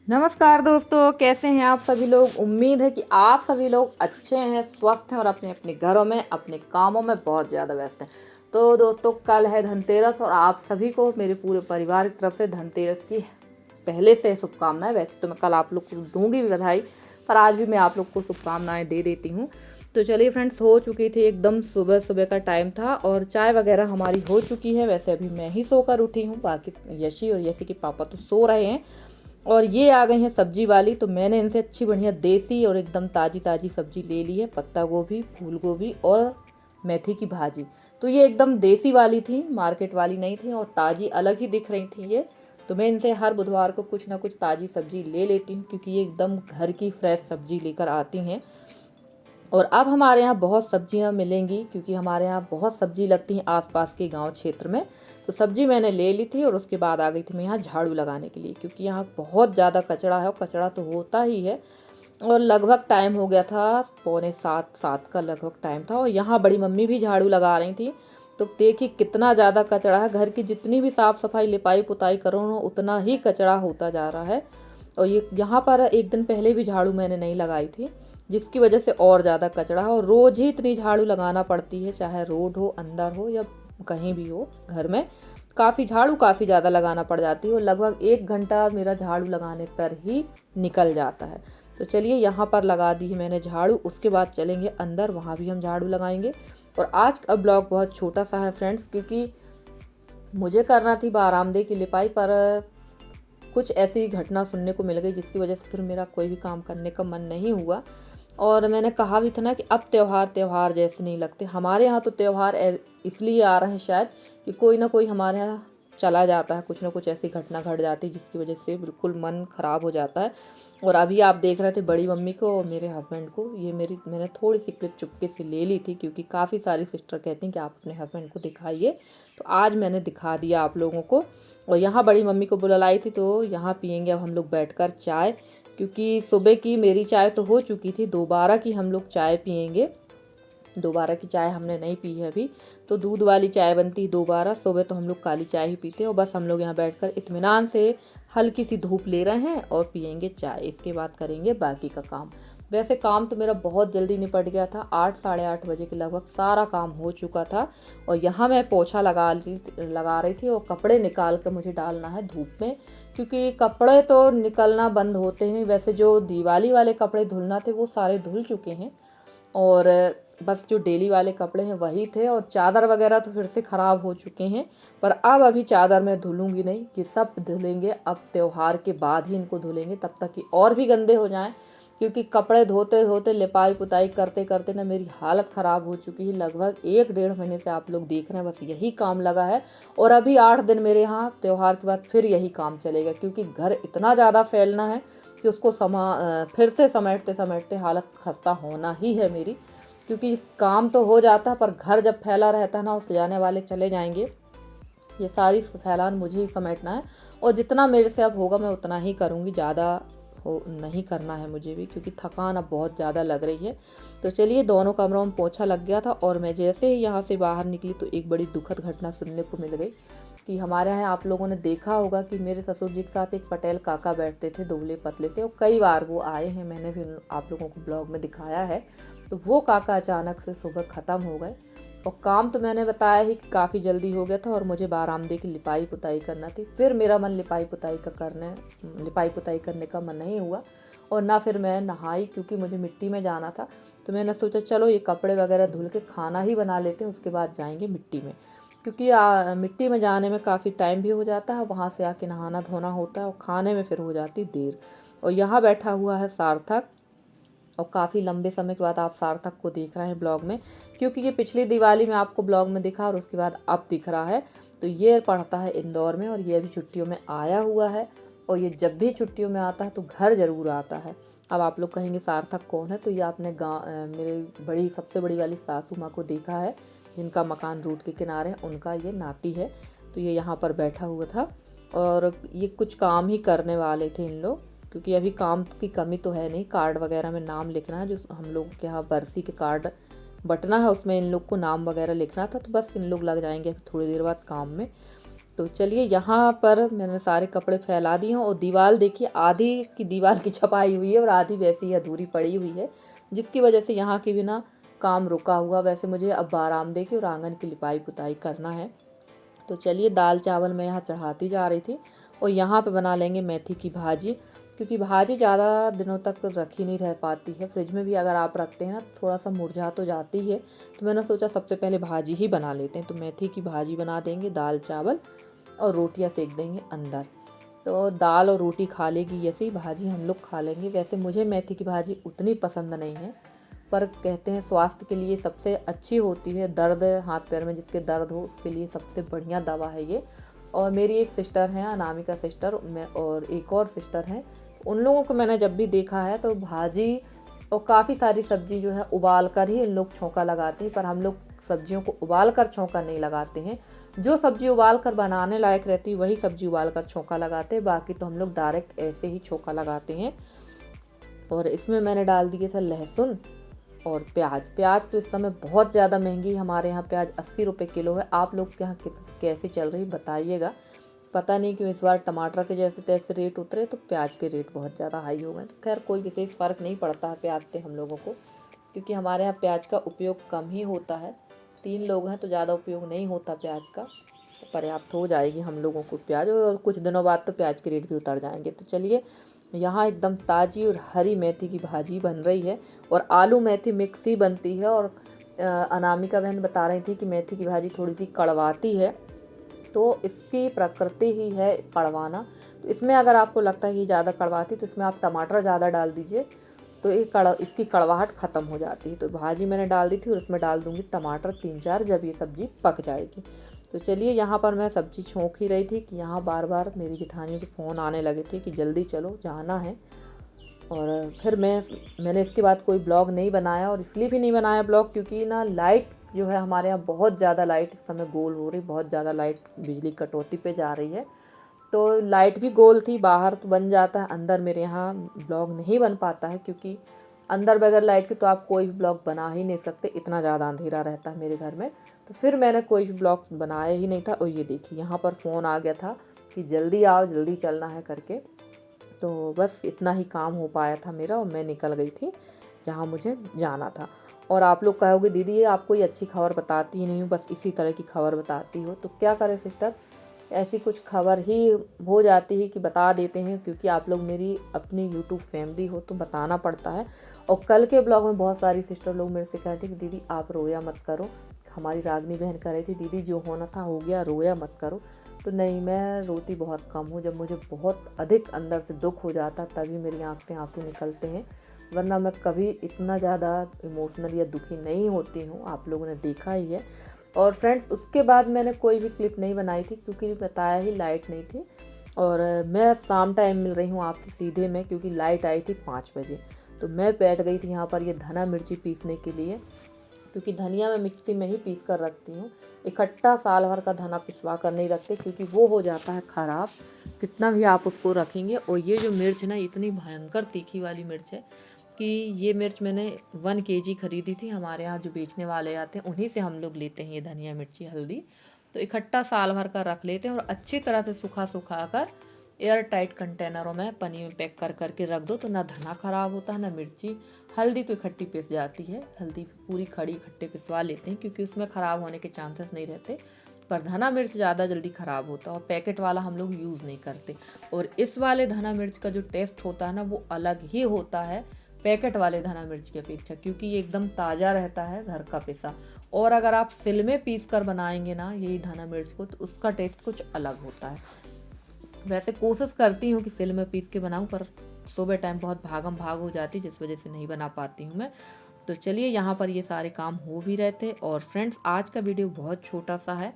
नमस्कार दोस्तों, कैसे हैं आप सभी लोग। उम्मीद है कि आप सभी लोग अच्छे हैं, स्वस्थ हैं और अपने अपने घरों में अपने कामों में बहुत ज़्यादा व्यस्त हैं। तो दोस्तों, कल है धनतेरस और आप सभी को मेरे पूरे परिवार की तरफ से धनतेरस की पहले से शुभकामनाएं। वैसे तो मैं कल आप लोग को दूंगी भी बधाई, पर आज भी मैं आप लोग को शुभकामनाएं दे देती हूँ। तो चलिए फ्रेंड्स, हो चुकी थी एकदम सुबह सुबह का टाइम था और चाय वगैरह हमारी हो चुकी है। वैसे अभी मैं ही सोकर उठी हूँ, बाकी यशी और यशी के पापा तो सो रहे हैं। और ये आ गई हैं सब्जी वाली, तो मैंने इनसे अच्छी बढ़िया देसी और एकदम ताज़ी ताज़ी सब्जी ले ली है। पत्ता गोभी, फूल गोभी और मेथी की भाजी। तो ये एकदम देसी वाली थी, मार्केट वाली नहीं थी और ताज़ी अलग ही दिख रही थी ये। तो मैं इनसे हर बुधवार को कुछ ना कुछ ताज़ी सब्जी ले लेती हूँ, क्योंकि ये एकदम घर की फ्रेश सब्जी लेकर आती हैं। और अब हमारे यहाँ बहुत सब्जियाँ मिलेंगी, क्योंकि हमारे यहाँ बहुत सब्जी लगती हैं आसपास के गांव क्षेत्र में। तो सब्जी मैंने ले ली थी और उसके बाद आ गई थी मैं यहाँ झाड़ू लगाने के लिए, क्योंकि यहाँ बहुत ज़्यादा कचरा है और कचरा तो होता ही है। और लगभग टाइम हो गया था, 6:45 का लगभग टाइम था और यहाँ बड़ी मम्मी भी झाड़ू लगा रही थी। तो देखिए कितना ज़्यादा कचरा है, घर की जितनी भी साफ़ सफाई लिपाई पुताई करो ना उतना ही कचरा होता जा रहा है। और ये यहाँ पर एक दिन पहले भी झाड़ू मैंने नहीं लगाई थी, जिसकी वजह से और ज़्यादा कचरा है। और रोज़ ही इतनी झाड़ू लगाना पड़ती है, चाहे रोड हो, अंदर हो या कहीं भी हो घर में। काफ़ी ज़्यादा लगाना पड़ जाती है और लगभग 1 घंटा मेरा झाड़ू लगाने पर ही निकल जाता है। तो चलिए, यहाँ पर लगा दी है मैंने झाड़ू, उसके बाद चलेंगे अंदर, वहाँ भी हम झाड़ू लगाएंगे। और आज का ब्लॉग बहुत छोटा सा है फ्रेंड्स, क्योंकि मुझे करना थी बारामदे की लिपाई, पर कुछ ऐसी घटना सुनने को मिल गई जिसकी वजह से फिर मेरा कोई भी काम करने का मन नहीं हुआ। और मैंने कहा भी था ना कि अब त्यौहार जैसे नहीं लगते हमारे यहाँ। तो त्यौहार इसलिए आ रहे हैं शायद कि कोई ना कोई हमारे यहाँ चला जाता है, कुछ ना कुछ ऐसी घटना घट जाती है जिसकी वजह से बिल्कुल मन ख़राब हो जाता है। और अभी आप देख रहे थे बड़ी मम्मी को और मेरे हस्बैंड को, ये मैंने थोड़ी सी क्लिप चुपके से ले ली थी, क्योंकि काफ़ी सारी सिस्टर कहती हैं कि आप अपने हस्बैंड को दिखाइए। तो आज मैंने दिखा दिया आप लोगों को। और यहाँ बड़ी मम्मी को बुलाई थी, तो यहाँ पियेंगे अब हम लोग बैठकर चाय, क्योंकि सुबह की मेरी चाय तो हो चुकी थी, दोबारा की हम लोग चाय पियेंगे। दोबारा की चाय हमने नहीं पी है अभी, तो दूध वाली चाय बनती है दोबारा। सुबह तो हम लोग काली चाय ही पीते हैं और बस हम लोग यहाँ बैठकर इत्मीनान से हल्की सी धूप ले रहे हैं और पियेंगे चाय। इसके बाद करेंगे बाकी का काम। वैसे काम तो मेरा बहुत जल्दी निपट गया था, 8 साढ़े 8 बजे के लगभग सारा काम हो चुका था। और यहाँ मैं पोछा लगा रही थी और कपड़े निकाल कर मुझे डालना है धूप में, क्योंकि कपड़े तो निकलना बंद होते ही नहीं। वैसे जो दिवाली वाले कपड़े धुलना थे वो सारे धुल चुके हैं, और बस जो डेली वाले कपड़े हैं वही थे। और चादर वगैरह तो फिर से ख़राब हो चुके हैं, पर अब अभी चादर मैं धुलूंगी नहीं, कि सब धुलेंगे अब त्यौहार के बाद ही इनको धुलेंगे, तब तक कि और भी गंदे हो जाएं। क्योंकि कपड़े धोते धोते लिपाई पुताई करते करते ना मेरी हालत ख़राब हो चुकी है। लगभग 1 डेढ़ महीने से आप लोग देख रहे हैं बस यही काम लगा है। और अभी 8 दिन मेरे यहाँ त्यौहार के बाद फिर यही काम चलेगा, क्योंकि घर इतना ज़्यादा फैलना है कि उसको फिर से समेटते समेटते हालत खस्ता होना ही है मेरी। क्योंकि काम तो हो जाता है, पर घर जब फैला रहता है ना, उस जाने वाले चले जाएंगे, ये सारी फैलान मुझे ही समेटना है। और जितना मेरे से अब होगा मैं उतना ही करूँगी, ज़्यादा हो नहीं करना है मुझे भी, क्योंकि थकान अब बहुत ज़्यादा लग रही है। तो चलिए, दोनों कमरों में पोछा लग गया था और मैं जैसे ही यहाँ से बाहर निकली तो एक बड़ी दुखद घटना सुनने को मिल गई। कि हमारे यहाँ आप लोगों ने देखा होगा कि मेरे ससुर जी के साथ एक पटेल काका बैठते थे, दुबले पतले से, और कई बार वो आए हैं, मैंने भी आप लोगों को ब्लॉग में दिखाया है। तो वो काका अचानक से सुबह ख़त्म हो गए। और काम तो मैंने बताया ही कि काफ़ी जल्दी हो गया था और मुझे बारामदे की लिपाई पुताई करना थी। फिर मेरा मन लिपाई पुताई करने का मन नहीं हुआ और ना फिर मैं नहाई, क्योंकि मुझे मिट्टी में जाना था। तो मैंने सोचा चलो ये कपड़े वगैरह धुल के खाना ही बना लेते हैं, उसके बाद जाएंगे मिट्टी में, क्योंकि मिट्टी में जाने में काफ़ी टाइम भी हो जाता है, वहाँ से आके नहाना धोना होता है और खाने में फिर हो जाती देर। और यहाँ बैठा हुआ है सार्थक, और काफ़ी लंबे समय के बाद आप सार्थक को देख रहे हैं ब्लॉग में, क्योंकि ये पिछली दिवाली में आपको ब्लॉग में दिखा और उसके बाद अब दिख रहा है। तो ये पढ़ता है इंदौर में और ये अभी छुट्टियों में आया हुआ है। और ये जब भी छुट्टियों में आता है तो घर ज़रूर आता है। अब आप लोग कहेंगे सार्थक कौन है, तो ये आपने मेरे सबसे बड़ी वाली सासू माँ को देखा है, जिनका मकान रोड के किनारे है, उनका ये नाती है। तो ये यहाँ पर बैठा हुआ था और ये कुछ काम ही करने वाले थे इन लोग, क्योंकि अभी काम की कमी तो है नहीं। कार्ड वगैरह में नाम लिखना है, जो हम लोग के यहाँ बरसी के कार्ड बटना है उसमें इन लोग को नाम वगैरह लिखना था। तो बस इन लोग लग जाएंगे अभी थोड़ी देर बाद काम में। तो चलिए यहाँ पर मैंने सारे कपड़े फैला दिए हैं और दीवार देखिए, आधी की दीवार की छपाई हुई है और आधी वैसी ही अधूरी पड़ी हुई है, जिसकी वजह से यहाँ की भी ना काम रुका हुआ। वैसे मुझे अब बारामदे की और आंगन की लिपाई पुताई करना है। तो चलिए दाल चावल मैं यहाँ चढ़ाती जा रही थी और यहाँ पे बना लेंगे मेथी की भाजी, क्योंकि भाजी ज़्यादा दिनों तक रखी नहीं रह पाती है। फ्रिज में भी अगर आप रखते हैं ना थोड़ा सा मुरझा तो जाती है, तो मैंने सोचा सबसे पहले भाजी ही बना लेते हैं। तो मेथी की भाजी बना देंगे, दाल चावल और रोटियां सेक देंगे अंदर। तो दाल और रोटी खा लेगी ऐसी, भाजी हम लोग खा लेंगे। वैसे मुझे मेथी की भाजी उतनी पसंद नहीं है, पर कहते हैं स्वास्थ्य के लिए सबसे अच्छी होती है। दर्द हाथ पैर में जिसके दर्द हो उसके लिए सबसे बढ़िया दवा है ये। और मेरी एक सिस्टर है अनामिका सिस्टर, मैं और एक और सिस्टर हैं, उन लोगों को मैंने जब भी देखा है तो भाजी और काफ़ी सारी सब्जी जो है उबाल कर ही उन लोग छौंका लगाते हैं, पर हम लोग सब्जियों को उबाल कर छौंका नहीं लगाते हैं। जो सब्जी उबाल कर बनाने लायक रहती है वही सब्जी उबाल कर छौंका लगाते हैं, बाकी तो हम लोग डायरेक्ट ऐसे ही छौंका लगाते हैं। और इसमें मैंने डाल दिए थे लहसुन और प्याज। प्याज तो इस समय बहुत ज़्यादा महंगी, हमारे यहाँ प्याज 80 रुपये किलो है। आप लोग के यहाँ कैसे चल रही बताइएगा। पता नहीं क्यों इस बार टमाटर के जैसे तैसे रेट उतरे तो प्याज के रेट बहुत ज़्यादा हाई हो गए। तो खैर कोई विशेष फ़र्क नहीं पड़ता है प्याज से हम लोगों को, क्योंकि हमारे यहाँ प्याज का उपयोग कम ही होता है। 3 लोग हैं तो ज़्यादा उपयोग नहीं होता प्याज का, पर्याप्त हो जाएगी हम लोगों को प्याज, और कुछ दिनों बाद तो प्याज के रेट भी उतर जाएंगे। तो चलिए यहाँ एकदम ताज़ी और हरी मेथी की भाजी बन रही है और आलू मेथी मिक्स ही बनती है। और अनामिका बहन बता रही थी कि मेथी की भाजी थोड़ी सी कड़वाती है, तो इसकी प्रकृति ही है कड़वाना। तो इसमें अगर आपको लगता है कि ज़्यादा कड़वाती तो इसमें आप टमाटर ज़्यादा डाल दीजिए, तो ये इसकी कड़वाहट ख़त्म हो जाती है। तो भाजी मैंने डाल दी थी और इसमें डाल दूँगी टमाटर 3-4 जब ये सब्ज़ी पक जाएगी। तो चलिए यहाँ पर मैं सब्ज़ी छोंक ही रही थी कि यहाँ बार बार मेरी जेठानियों के फ़ोन आने लगे थे कि जल्दी चलो जाना है। और फिर मैंने इसके बाद कोई ब्लॉग नहीं बनाया, और इसलिए भी नहीं बनाया ब्लॉग क्योंकि ना लाइट जो है हमारे यहाँ बहुत ज़्यादा लाइट इस समय गोल हो रही, बहुत ज़्यादा लाइट बिजली कटौती पे जा रही है। तो लाइट भी गोल थी, बाहर तो बन जाता है, अंदर मेरे यहाँ ब्लॉग नहीं बन पाता है, क्योंकि अंदर बगैर लाइट के तो आप कोई भी ब्लॉग बना ही नहीं सकते, इतना ज़्यादा अंधेरा रहता है मेरे घर में। तो फिर मैंने कोई भी ब्लॉग बनाया ही नहीं था। और ये देखिए यहाँ पर फ़ोन आ गया था कि जल्दी आओ, जल्दी चलना है करके। तो बस इतना ही काम हो पाया था मेरा और मैं निकल गई थी जहाँ मुझे जाना था। और आप लोग कहोगे दीदी ये आप कोई अच्छी खबर बताती ही नहीं हो, बस इसी तरह की खबर बताती हो। तो क्या करें सिस्टर, ऐसी कुछ खबर ही हो जाती है कि बता देते हैं, क्योंकि आप लोग मेरी अपनी यूट्यूब फैमिली हो तो बताना पड़ता है। और कल के ब्लॉग में बहुत सारी सिस्टर लोग मेरे से कह रहे थे कि दीदी आप रोया मत करो। हमारी रागनी बहन कह रही थी दीदी जो होना था हो गया, रोया मत करो। तो नहीं, मैं रोती बहुत कम हूँ। जब मुझे बहुत अधिक अंदर से दुख हो जाता तभी मेरी आँख से आंसू निकलते हैं, वरना मैं कभी इतना ज़्यादा इमोशनल या दुखी नहीं होती हूँ, आप लोगों ने देखा ही है। और फ्रेंड्स उसके बाद मैंने कोई भी क्लिप नहीं बनाई थी, क्योंकि बताया ही लाइट नहीं थी। और मैं शाम टाइम मिल रही हूँ आपसे सीधे में, क्योंकि लाइट आई थी 5 बजे। तो मैं बैठ गई थी यहाँ पर ये धना मिर्ची पीसने के लिए, क्योंकि धनिया मैं मिक्सी में ही पीस कर रखती हूँ। इकट्ठा साल भर का धना पिसवा कर नहीं रखते, क्योंकि वो हो जाता है ख़राब, कितना भी आप उसको रखेंगे। और ये जो मिर्च ना इतनी भयंकर तीखी वाली मिर्च है कि ये मिर्च मैंने 1 केजी खरीदी थी। हमारे यहाँ जो बेचने वाले आते हैं उन्हीं से हम लोग लेते हैं ये धनिया मिर्ची हल्दी। तो इकट्ठा साल भर का रख लेते हैं और अच्छी तरह से सुखा कर एयर टाइट कंटेनरों में पन्नी में पैक कर करके रख दो, तो ना धना ख़राब होता है ना मिर्ची। हल्दी तो इकट्ठी पिस जाती है, हल्दी पूरी खड़ी इकट्ठे पिसवा लेते हैं क्योंकि उसमें ख़राब होने के चांसेस नहीं रहते। पर धना मिर्च ज़्यादा जल्दी ख़राब होता है और पैकेट वाला हम लोग यूज़ नहीं करते। और इस वाले धना मिर्च का जो टेस्ट होता है ना वो अलग ही होता है पैकेट वाले धना मिर्च की अपेक्षा, क्योंकि ये एकदम ताज़ा रहता है घर का पिसा। और अगर आप सिल में पीस कर बनाएंगे ना यही धना मिर्च को तो उसका टेस्ट कुछ अलग होता है। वैसे कोशिश करती हूँ कि सिल में पीस के बनाऊँ, पर सुबह टाइम बहुत भागम भाग हो जाती जिस वजह से नहीं बना पाती हूँ मैं। तो चलिए यहाँ पर ये सारे काम हो भी रहे थे। और फ्रेंड्स आज का वीडियो बहुत छोटा सा है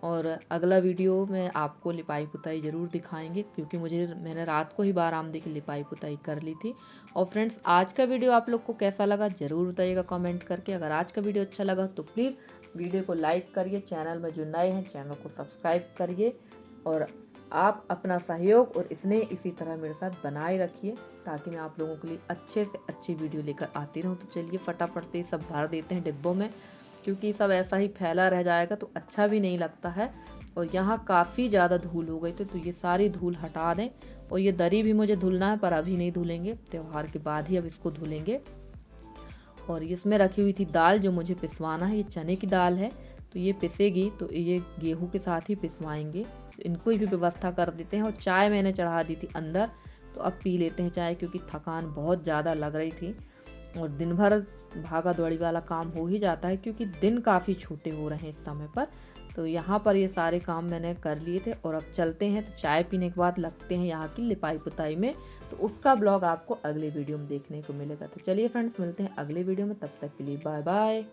और अगला वीडियो में आपको लिपाई पुताई ज़रूर दिखाएंगे, क्योंकि मैंने रात को ही बारामदे की लिपाई पुताई कर ली थी। और फ्रेंड्स आज का वीडियो आप लोग को कैसा लगा ज़रूर बताइएगा कमेंट करके। अगर आज का वीडियो अच्छा लगा तो प्लीज़ वीडियो को लाइक करिए, चैनल में जो नए हैं चैनल को सब्सक्राइब करिए और आप अपना सहयोग और स्नेह इसी तरह मेरे साथ बनाए रखिए, ताकि मैं आप लोगों के लिए अच्छे से अच्छी वीडियो लेकर आती रहूं। तो चलिए फटाफट से सब भर देते हैं डिब्बों में, क्योंकि सब ऐसा ही फैला रह जाएगा तो अच्छा भी नहीं लगता है और यहाँ काफ़ी ज़्यादा धूल हो गई थी, तो ये सारी धूल हटा दें। और ये दरी भी मुझे धुलना है, पर अभी नहीं धुलेंगे, त्यौहार के बाद ही अब इसको धुलेंगे। और इसमें रखी हुई थी दाल जो मुझे पिसवाना है, ये चने की दाल है, तो ये पिसेगी, तो ये गेहूं के साथ ही पिसवाएंगे। तो इनको भी व्यवस्था कर देते हैं। और चाय मैंने चढ़ा दी थी अंदर, तो अब पी लेते हैं चाय, क्योंकि थकान बहुत ज़्यादा लग रही थी और दिन भर भागा दौड़ी वाला काम हो ही जाता है, क्योंकि दिन काफ़ी छोटे हो रहे हैं इस समय पर। तो यहाँ पर ये सारे काम मैंने कर लिए थे और अब चलते हैं। तो चाय पीने के बाद लगते हैं यहाँ की लिपाई पुताई में, तो उसका ब्लॉग आपको अगले वीडियो में देखने को मिलेगा। तो चलिए फ्रेंड्स, मिलते हैं अगले वीडियो में, तब तक के लिए बाय बाय।